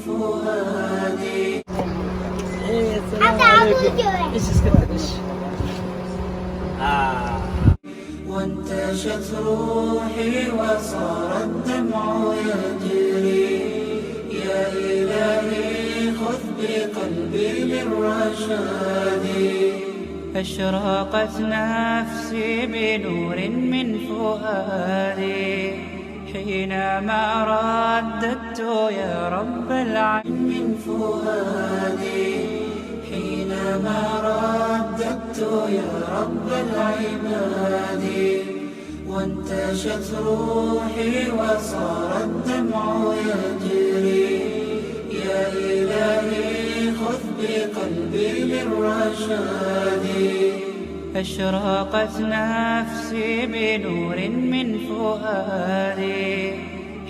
فؤادي. السلام عليكم. ايش اسكتك؟ وانتشت روحي وصار الدمع يجري. يا إلهي خذ بقلبي للرشاد. أشرقت نفسي بنور من فؤادي حينما رددت يا رب العالمين. من فؤادي حينما رددت يا رب العباد. وانتشت روحي وصار الدمع يجري. يا إلهي خذ بقلبي للرشاد. أشرقت نفسي بنور من فؤادي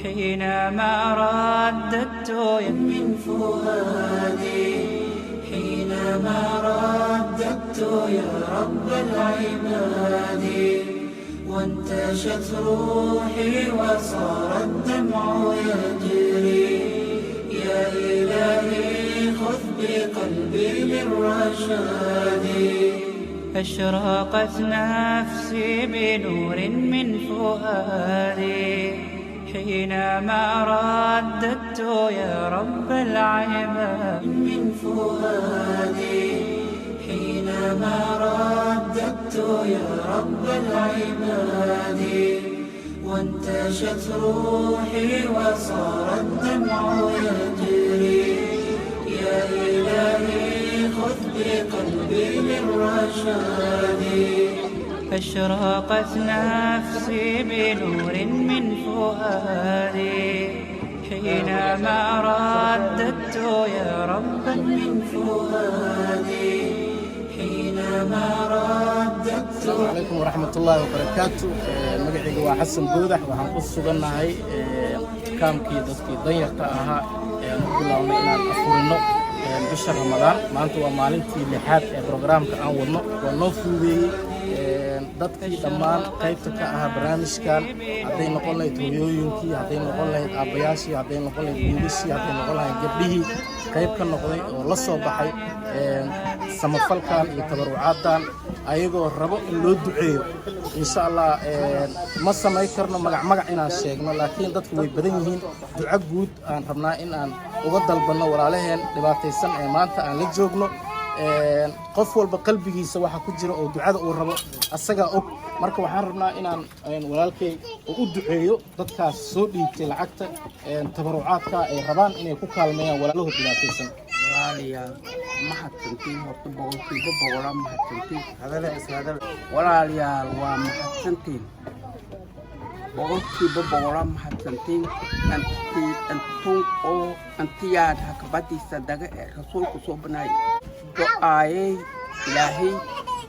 حينما رددت من فؤادي حينما رددت يا رب العباد. وانتشت روحي وصار الدمع يجري. يا إلهي خذ بقلبي للرشاد. أشرقت نفسي بنور من فؤادي حينما رددت يا رب العباد. من فؤادي حينما رددت يا رب العباد. وانتشت روحي وصار الدمع يجري. يا إلهي خذ بقلبي للرشاد. أشرقت نفسي بنور من فؤادي حينما رددت يا رب. من فؤادي حينما رددت. السلام عليكم ورحمة الله وبركاته. مقعي waa xasan goodax waxaan ku sugannahay kaamkii dadkii danyarta ahaa aan ku bilawnay inaan afurino bisha Ramadaan. maanta waa maalintii lixaad ee barnaamijka aan wadno. waa noo fududeeyay dadkii dhammaan qaybta ka ahaa barnaamijkan, hadday noqon lahayd hooyooyinkii, hadday noqon lahayd aabbayaashii, hadday noqon lahayd wiilashii, hadday noqon lahayd gabdhihii qayb ka noqday oo la soo baxay samafalkan iyo tabarucaaddan ayagoo rabo in loo duceeyo. insha Allah ma samay karno magac inaan sheegno, laakiin dadku way badan yihiin. duco guud aan rabnaa in aan uga dalbanno walaalaheen dhibaataysan ee maanta aan la joogno. qof walba qalbigiisa waxa ku jira oo ducada uu rabo asaga og. marka waxaan rabnaa inaan walaalkay u duceeyo dadkaas soo dhiibtay lacagta tabarucaadka ay rabaan inay ku kaalmeeyaan walaalahooda dhibaataysan. walaalayaal mahadsantiin, horta boqolkiiba boqolaa mahadsantiin. walaalayaal waa mahadsantiin, boqolkiiba boqolaa mahadsantiin. antun oo antiyaad hakabadiisa daga ee rasuulku soo banaayay ducaayey ilaahay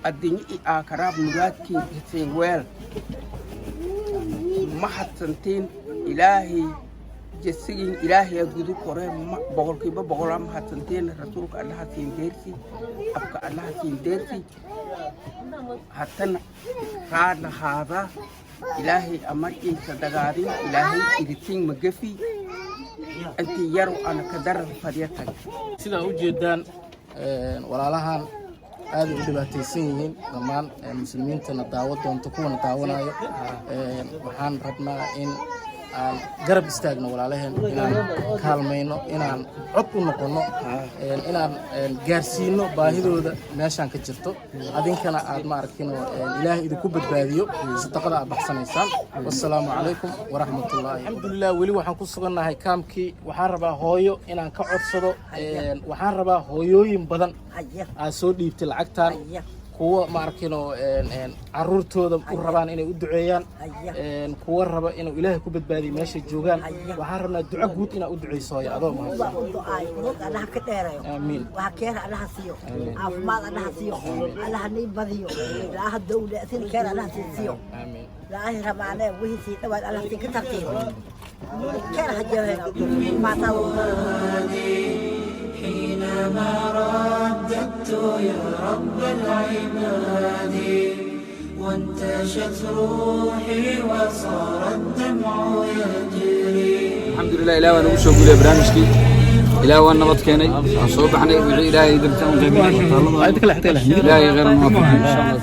adduunyo iyo aakhiraab muraadkiin hiseen weel. mahadsantiin ilaahay jesigiin ilaahay gudu kore boqolkiiba boqolaa mahadsantiin. rasuulka allaha siin deersi, afka allaha siin deersi. hatana raad lahaada ilaahay amarkiisa dagaadin ilaahay iritiin magafi intii yaro ana ka darar fadiyatan. sidaa u jeedaan walaalahan aad u dhibaataysan yihiin dhammaan muslimiintana daawo doonto kuwana daawanayo. waxaan rabnaa in aan garab istaagno walaalaheen, inaan kaalmayno, inaan cod u noqono, inaan gaarsiino baahidooda meeshaan ka jirto. adinkana aad ma arkino ilaahay idinku badbaadiyo sadaqada aad baxsanaysaan. wassalaamu calaykum waraxmatullaahi. alxamdulilah weli waxaan ku sugannahay kaamkii. waxaan rabaa hooyo inaan ka codsado. waxaan rabaa hooyooyin badan aad soo dhiibtay lacagtan, kuwa ma arkino caruurtooda u rabaan inay u duceeyaan, kuwa raba inuu ilaahay ku badbaadiyo meesha joogaan. waxaan rabnaa duco guud inaad u duceyso hooyo adoo mahadsan. Allah ka dheerayo. amiin. waxa keen Allah siiyo, caafimaad Allah siiyo, Allah ni badiyo, Allah dawladin keen Allah siiyo. amiin. ilaahay rabaane wixii si dhawaad Allah si ka tartiib keen hajaha ma tawo. حينما رددت يا رب العباد. وانتشت روحي وصار الدمع يجري. الحمد لله إله وأنا مش هقول يا برنامج إلهي وأنا بتكيني أصوب عني وإلهي درتهم جميعا إلهي غير موافق إن شاء الله.